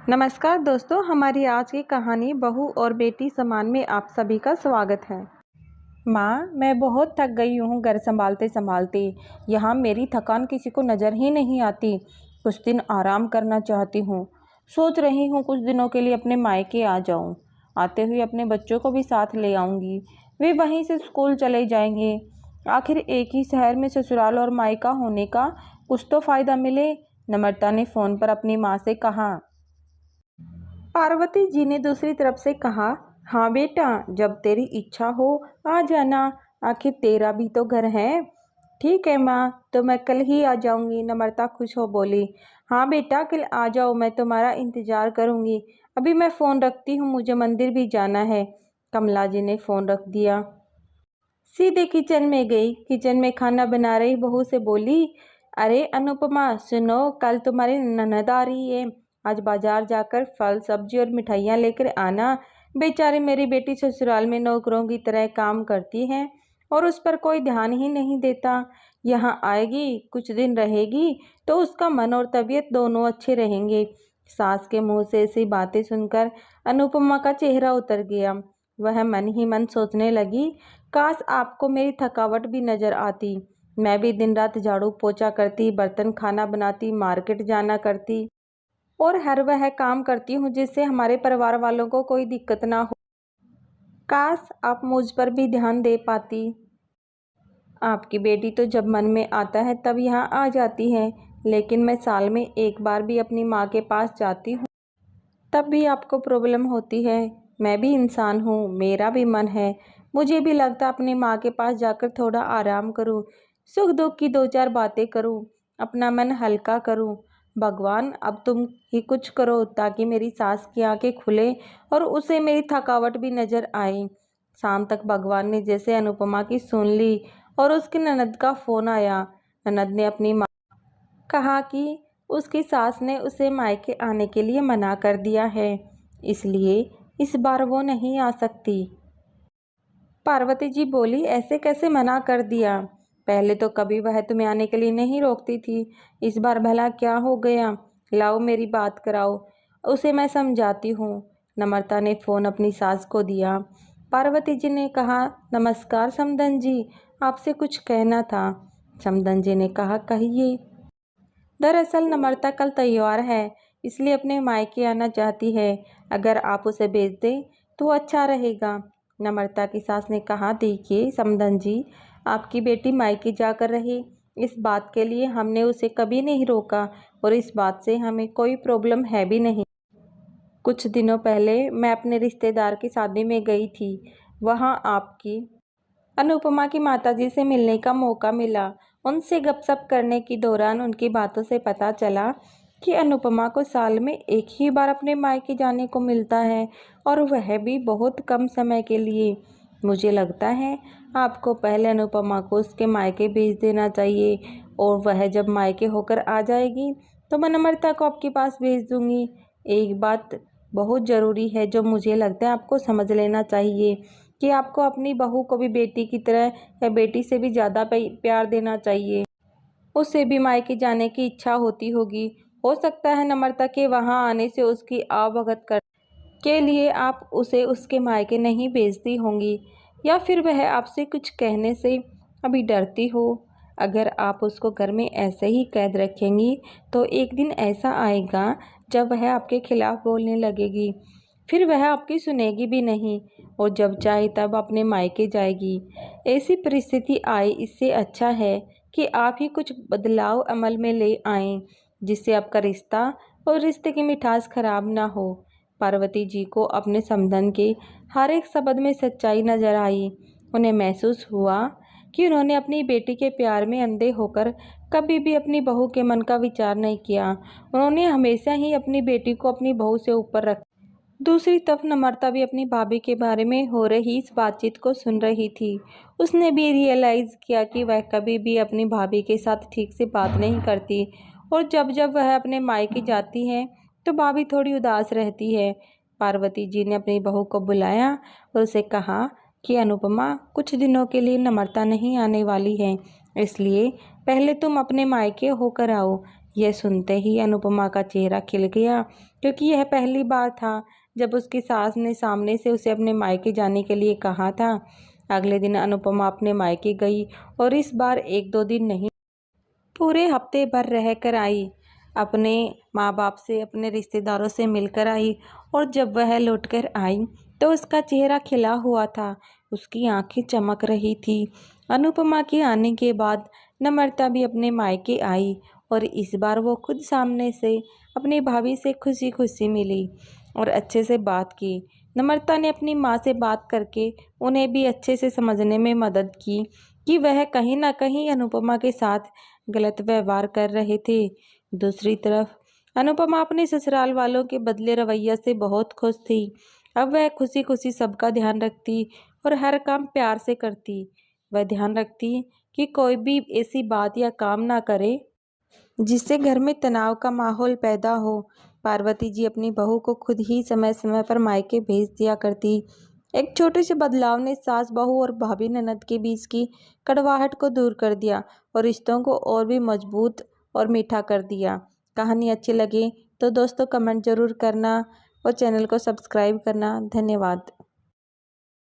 नमस्कार दोस्तों, हमारी आज की कहानी बहू और बेटी समान में आप सभी का स्वागत है। माँ, मैं बहुत थक गई हूँ घर संभालते संभालते। यहाँ मेरी थकान किसी को नज़र ही नहीं आती। कुछ दिन आराम करना चाहती हूँ। सोच रही हूँ कुछ दिनों के लिए अपने मायके आ जाऊँ। आते हुए अपने बच्चों को भी साथ ले आऊँगी। वे वहीं से स्कूल चले जाएंगे। आखिर एक ही शहर में ससुराल और मायका होने का कुछ तो फ़ायदा मिले। नम्रता ने फ़ोन पर अपनी माँ से कहा। पार्वती जी ने दूसरी तरफ से कहा, हाँ बेटा, जब तेरी इच्छा हो आ जाना। आखिर तेरा भी तो घर है। ठीक है माँ, तो मैं कल ही आ जाऊंगी। नम्रता खुश हो बोली। हाँ बेटा, कल आ जाओ, मैं तुम्हारा इंतजार करूंगी। अभी मैं फ़ोन रखती हूँ, मुझे मंदिर भी जाना है। कमला जी ने फ़ोन रख दिया। सीधे किचन में गई। किचन में खाना बना रही बहू से बोली, अरे अनुपमा सुनो, कल तुम्हारी ननद आ रही है। आज बाजार जाकर फल सब्जी और मिठाइयाँ लेकर आना। बेचारी मेरी बेटी ससुराल में नौकरों की तरह काम करती है और उस पर कोई ध्यान ही नहीं देता। यहाँ आएगी, कुछ दिन रहेगी तो उसका मन और तबीयत दोनों अच्छे रहेंगे। सास के मुंह से ऐसी बातें सुनकर अनुपमा का चेहरा उतर गया। वह मन ही मन सोचने लगी, काश आपको मेरी थकावट भी नजर आती। मैं भी दिन रात झाड़ू पोछा करती, बर्तन खाना बनाती, मार्केट जाना करती और हर वह काम करती हूँ जिससे हमारे परिवार वालों को कोई दिक्कत ना हो। काश आप मुझ पर भी ध्यान दे पाती। आपकी बेटी तो जब मन में आता है तब यहाँ आ जाती है, लेकिन मैं साल में एक बार भी अपनी माँ के पास जाती हूँ तब भी आपको प्रॉब्लम होती है। मैं भी इंसान हूँ, मेरा भी मन है। मुझे भी लगता अपनी माँ के पास जाकर थोड़ा आराम करूँ, सुख दुख की दो चार बातें करूँ, अपना मन हल्का करूँ। भगवान, अब तुम ही कुछ करो ताकि मेरी सास की आंखें खुले और उसे मेरी थकावट भी नजर आए। शाम तक भगवान ने जैसे अनुपमा की सुन ली और उसकी ननद का फोन आया। ननद ने अपनी माँ कहा कि उसकी सास ने उसे मायके आने के लिए मना कर दिया है, इसलिए इस बार वो नहीं आ सकती। पार्वती जी बोली, ऐसे कैसे मना कर दिया? पहले तो कभी वह तुम्हें आने के लिए नहीं रोकती थी, इस बार भला क्या हो गया? लाओ मेरी बात कराओ, उसे मैं समझाती हूँ। नम्रता ने फ़ोन अपनी सास को दिया। पार्वती जी ने कहा, नमस्कार समदन जी, आपसे कुछ कहना था। समदन जी ने कहा, कहिए। दरअसल नम्रता कल त्योहार है, इसलिए अपने मायके आना चाहती है। अगर आप उसे भेज दें तो अच्छा रहेगा। नम्रता की सास ने कहा, देखिए समदन जी, आपकी बेटी मायके जाकर रहे, इस बात के लिए हमने उसे कभी नहीं रोका और इस बात से हमें कोई प्रॉब्लम है भी नहीं। कुछ दिनों पहले मैं अपने रिश्तेदार की शादी में गई थी। वहाँ आपकी अनुपमा की माताजी से मिलने का मौका मिला। उनसे गपशप करने के दौरान उनकी बातों से पता चला कि अनुपमा को साल में एक ही बार अपने मायके जाने को मिलता है और वह भी बहुत कम समय के लिए। मुझे लगता है आपको पहले अनुपमा को उसके मायके भेज देना चाहिए और वह जब मायके होकर आ जाएगी तो मैं नम्रता को आपके पास भेज दूंगी। एक बात बहुत ज़रूरी है जो मुझे लगता है आपको समझ लेना चाहिए कि आपको अपनी बहू को भी बेटी की तरह या बेटी से भी ज़्यादा प्यार देना चाहिए। उसे भी मायके जाने की इच्छा होती होगी। हो सकता है नम्रता के वहाँ आने से उसकी आवभगत कर के लिए आप उसे उसके मायके नहीं भेजती होंगी, या फिर वह आपसे कुछ कहने से अभी डरती हो। अगर आप उसको घर में ऐसे ही कैद रखेंगी तो एक दिन ऐसा आएगा जब वह आपके खिलाफ बोलने लगेगी, फिर वह आपकी सुनेगी भी नहीं और जब चाहे तब अपने मायके जाएगी। ऐसी परिस्थिति आए, इससे अच्छा है कि आप ही कुछ बदलाव अमल में ले आएं जिससे आपका रिश्ता और रिश्ते की मिठास खराब ना हो। पार्वती जी को अपने समधन के हर एक शब्द में सच्चाई नजर आई। उन्हें महसूस हुआ कि उन्होंने अपनी बेटी के प्यार में अंधे होकर कभी भी अपनी बहू के मन का विचार नहीं किया। उन्होंने हमेशा ही अपनी बेटी को अपनी बहू से ऊपर रखा। दूसरी तरफ नम्रता भी अपनी भाभी के बारे में हो रही इस बातचीत को सुन रही थी। उसने भी रियलाइज़ किया कि वह कभी भी अपनी भाभी के साथ ठीक से बात नहीं करती और जब जब वह अपने मायके जाती है तो भाभी थोड़ी उदास रहती है। पार्वती जी ने अपनी बहू को बुलाया और उसे कहा कि अनुपमा, कुछ दिनों के लिए नम्रता नहीं आने वाली है, इसलिए पहले तुम अपने मायके होकर आओ। यह सुनते ही अनुपमा का चेहरा खिल गया, क्योंकि यह पहली बार था जब उसकी सास ने सामने से उसे अपने मायके जाने के लिए कहा था। अगले दिन अनुपमा अपने मायके गई और इस बार 1-2 दिन नहीं, पूरे हफ्ते भर रह कर आई। अपने माँ बाप से, अपने रिश्तेदारों से मिलकर आई और जब वह लौटकर आई तो उसका चेहरा खिला हुआ था, उसकी आंखें चमक रही थी। अनुपमा के आने के बाद नम्रता भी अपने मायके आई और इस बार वो खुद सामने से अपनी भाभी से खुशी खुशी मिली और अच्छे से बात की। नम्रता ने अपनी माँ से बात करके उन्हें भी अच्छे से समझने में मदद की कि वह कहीं ना कहीं अनुपमा के साथ गलत व्यवहार कर रहे थे। दूसरी तरफ अनुपमा अपने ससुराल वालों के बदले रवैया से बहुत खुश थी। अब वह खुशी खुशी सबका ध्यान रखती और हर काम प्यार से करती। वह ध्यान रखती कि कोई भी ऐसी बात या काम ना करे जिससे घर में तनाव का माहौल पैदा हो। पार्वती जी अपनी बहू को खुद ही समय समय पर मायके भेज दिया करती। एक छोटे से बदलाव ने सास बहू और भाभी ननद के बीच की कड़वाहट को दूर कर दिया और रिश्तों को और भी मजबूत और मीठा कर दिया। कहानी अच्छी लगे तो दोस्तों कमेंट जरूर करना और चैनल को सब्सक्राइब करना। धन्यवाद।